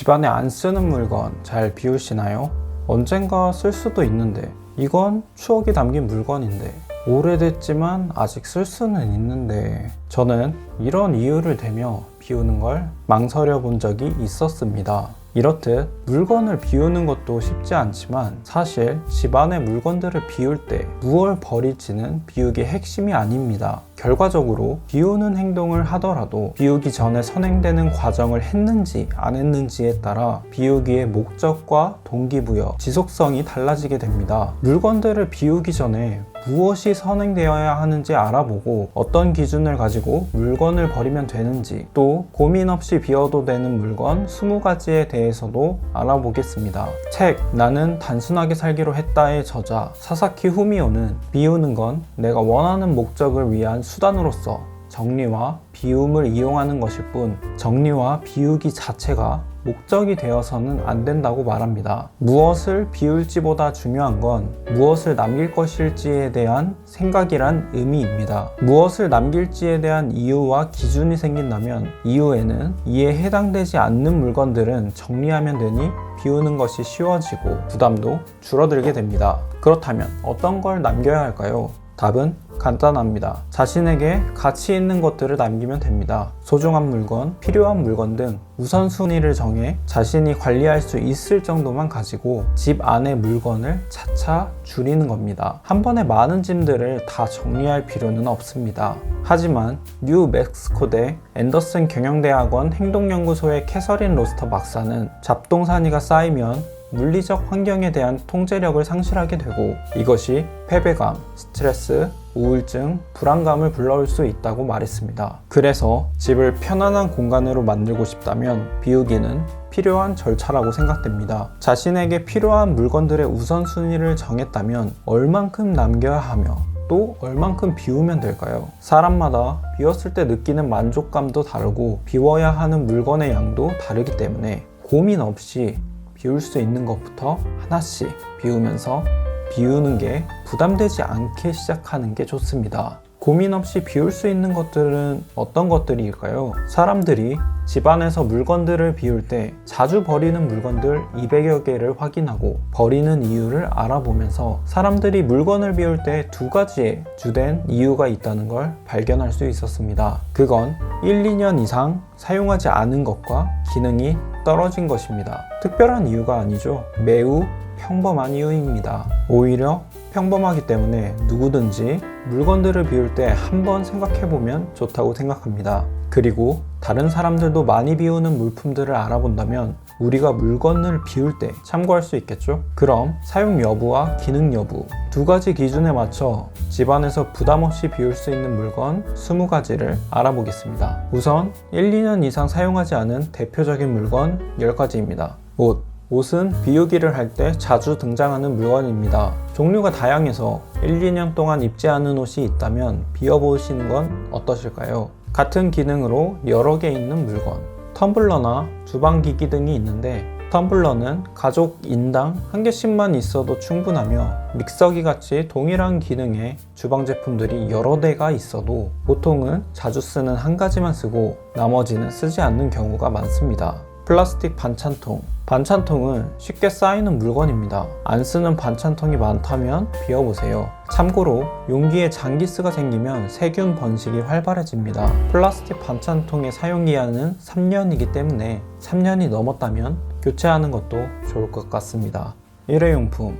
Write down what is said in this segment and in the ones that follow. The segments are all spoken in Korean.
집안에 안 쓰는 물건 잘 비우시나요? 언젠가 쓸 수도 있는데 이건 추억이 담긴 물건인데 오래됐지만 아직 쓸 수는 있는데 저는 이런 이유를 대며 비우는 걸 망설여 본 적이 있었습니다. 이렇듯 물건을 비우는 것도 쉽지 않지만 사실 집안의 물건들을 비울 때 무엇을 버릴지는 비우기의 핵심이 아닙니다. 결과적으로 비우는 행동을 하더라도 비우기 전에 선행되는 과정을 했는지 안 했는지에 따라 비우기의 목적과 동기부여, 지속성이 달라지게 됩니다. 물건들을 비우기 전에 무엇이 선행되어야 하는지 알아보고 어떤 기준을 가지고 물건을 버리면 되는지, 또 고민 없이 비워도 되는 물건 20가지에 대해서도 알아보겠습니다. 책 나는 단순하게 살기로 했다의 저자 사사키 후미오는 비우는 건 내가 원하는 목적을 위한 수단으로서 정리와 비움을 이용하는 것일 뿐 정리와 비우기 자체가 목적이 되어서는 안 된다고 말합니다. 무엇을 비울지보다 중요한 건 무엇을 남길 것일지에 대한 생각이란 의미입니다. 무엇을 남길지에 대한 이유와 기준이 생긴다면 이후에는 이에 해당되지 않는 물건들은 정리하면 되니 비우는 것이 쉬워지고 부담도 줄어들게 됩니다. 그렇다면 어떤 걸 남겨야 할까요? 답은 간단합니다. 자신에게 가치 있는 것들을 남기면 됩니다. 소중한 물건, 필요한 물건 등 우선순위를 정해 자신이 관리할 수 있을 정도만 가지고 집 안의 물건을 차차 줄이는 겁니다. 한 번에 많은 짐들을 다 정리할 필요는 없습니다. 하지만 뉴 멕시코대 앤더슨 경영대학원 행동연구소의 캐서린 로스터 박사는 잡동사니가 쌓이면 물리적 환경에 대한 통제력을 상실하게 되고 이것이 패배감, 스트레스, 우울증, 불안감을 불러올 수 있다고 말했습니다. 그래서 집을 편안한 공간으로 만들고 싶다면 비우기는 필요한 절차라고 생각됩니다. 자신에게 필요한 물건들의 우선순위를 정했다면 얼만큼 남겨야 하며 또 얼만큼 비우면 될까요? 사람마다 비웠을 때 느끼는 만족감도 다르고 비워야 하는 물건의 양도 다르기 때문에 고민 없이 비울 수 있는 것부터 하나씩 비우면서 비우는 게 부담되지 않게 시작하는 게 좋습니다. 고민 없이 비울 수 있는 것들은 어떤 것들일까요? 사람들이 집안에서 물건들을 비울 때 자주 버리는 물건들 200여 개를 확인하고 버리는 이유를 알아보면서 사람들이 물건을 비울 때 2가지의 주된 이유가 있다는 걸 발견할 수 있었습니다. 그건 1, 2년 이상 사용하지 않은 것과 기능이 떨어진 것입니다. 특별한 이유가 아니죠. 매우 평범한 이유입니다. 오히려 평범하기 때문에 누구든지 물건들을 비울 때 한번 생각해보면 좋다고 생각합니다. 그리고 다른 사람들도 많이 비우는 물품들을 알아본다면 우리가 물건을 비울 때 참고할 수 있겠죠? 그럼 사용 여부와 기능 여부 2가지 기준에 맞춰 집안에서 부담 없이 비울 수 있는 물건 20가지를 알아보겠습니다. 우선 1, 2년 이상 사용하지 않은 대표적인 물건 10가지입니다. 옷은 비우기를 할 때 자주 등장하는 물건입니다. 종류가 다양해서 1, 2년 동안 입지 않은 옷이 있다면 비워보시는 건 어떠실까요? 같은 기능으로 여러 개 있는 물건, 텀블러나 주방기기 등이 있는데 텀블러는 가족 인당 1개씩만 있어도 충분하며 믹서기 같이 동일한 기능의 주방 제품들이 여러 대가 있어도 보통은 자주 쓰는 한 가지만 쓰고 나머지는 쓰지 않는 경우가 많습니다. 플라스틱 반찬통. 반찬통은 쉽게 쌓이는 물건입니다. 안 쓰는 반찬통이 많다면 비워보세요. 참고로 용기에 장기스가 생기면 세균 번식이 활발해집니다. 플라스틱 반찬통의 사용기한은 3년이기 때문에 3년이 넘었다면 교체하는 것도 좋을 것 같습니다. 일회용품.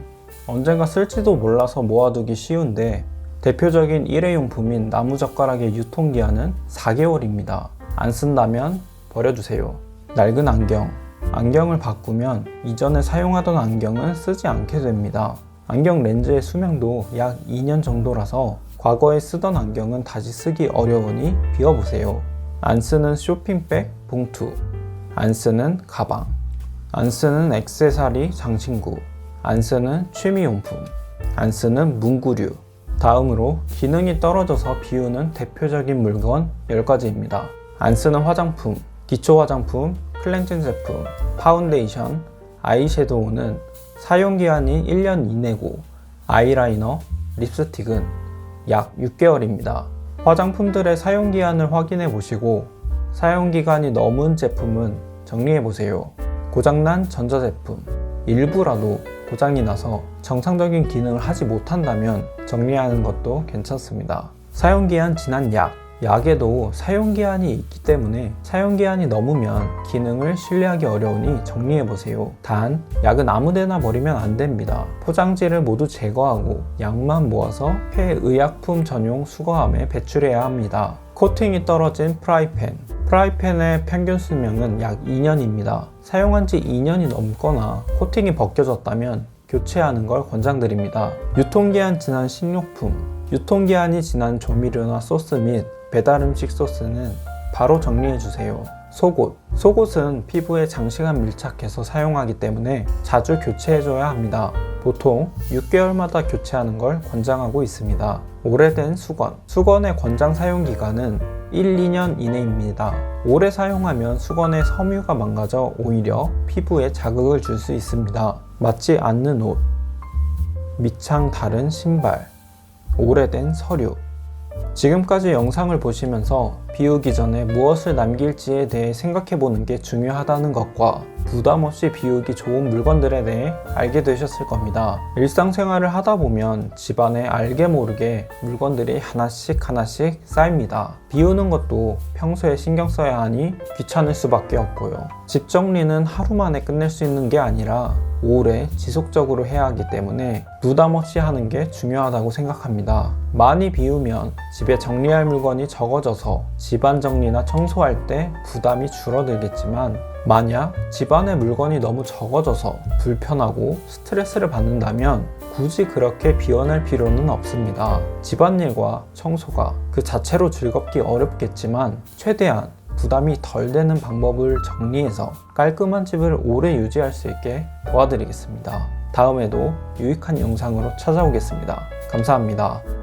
언젠가 쓸지도 몰라서 모아두기 쉬운데 대표적인 일회용품인 나무젓가락의 유통기한은 4개월입니다. 안 쓴다면 버려주세요. 낡은 안경. 안경을 바꾸면 이전에 사용하던 안경은 쓰지 않게 됩니다. 안경 렌즈의 수명도 약 2년 정도라서 과거에 쓰던 안경은 다시 쓰기 어려우니 비워보세요. 안 쓰는 쇼핑백, 봉투, 안 쓰는 가방, 안 쓰는 액세서리 장신구, 안 쓰는 취미용품, 안 쓰는 문구류. 다음으로 기능이 떨어져서 비우는 대표적인 물건 10가지입니다. 안 쓰는 화장품, 기초 화장품, 클렌징 제품, 파운데이션, 아이섀도우는 사용기한이 1년 이내고 아이라이너, 립스틱은 약 6개월입니다. 화장품들의 사용기한을 확인해 보시고 사용기간이 넘은 제품은 정리해 보세요. 고장난 전자제품, 일부라도 고장이 나서 정상적인 기능을 하지 못한다면 정리하는 것도 괜찮습니다. 사용기한 지난 약에도 사용기한이 있기 때문에 사용기한이 넘으면 기능을 신뢰하기 어려우니 정리해보세요. 단, 약은 아무데나 버리면 안 됩니다. 포장지를 모두 제거하고 약만 모아서 폐의약품 전용 수거함에 배출해야 합니다. 코팅이 떨어진 프라이팬의 평균 수명은 약 2년입니다. 사용한 지 2년이 넘거나 코팅이 벗겨졌다면 교체하는 걸 권장드립니다. 유통기한 지난 식료품, 유통기한이 지난 조미료나 소스 및 배달음식 소스는 바로 정리해주세요. 속옷은 피부에 장시간 밀착해서 사용하기 때문에 자주 교체해줘야 합니다. 보통 6개월마다 교체하는 걸 권장하고 있습니다. 오래된 수건의 권장 사용기간은 1, 2년 이내입니다. 오래 사용하면 수건의 섬유가 망가져 오히려 피부에 자극을 줄 수 있습니다. 맞지 않는 옷, 밑창 다른 신발, 오래된 서류. 지금까지 영상을 보시면서 비우기 전에 무엇을 남길지에 대해 생각해보는 게 중요하다는 것과 부담 없이 비우기 좋은 물건들에 대해 알게 되셨을 겁니다. 일상생활을 하다 보면 집안에 알게 모르게 물건들이 하나씩 쌓입니다. 비우는 것도 평소에 신경 써야 하니 귀찮을 수밖에 없고요. 집 정리는 하루 만에 끝낼 수 있는 게 아니라 오래 지속적으로 해야 하기 때문에 부담 없이 하는 게 중요하다고 생각합니다. 많이 비우면 집에 정리할 물건이 적어져서 집안 정리나 청소할 때 부담이 줄어들겠지만 만약 집안에 물건이 너무 적어져서 불편하고 스트레스를 받는다면 굳이 그렇게 비워낼 필요는 없습니다. 집안일과 청소가 그 자체로 즐겁기 어렵겠지만 최대한 부담이 덜 되는 방법을 정리해서 깔끔한 집을 오래 유지할 수 있게 도와드리겠습니다. 다음에도 유익한 영상으로 찾아오겠습니다. 감사합니다.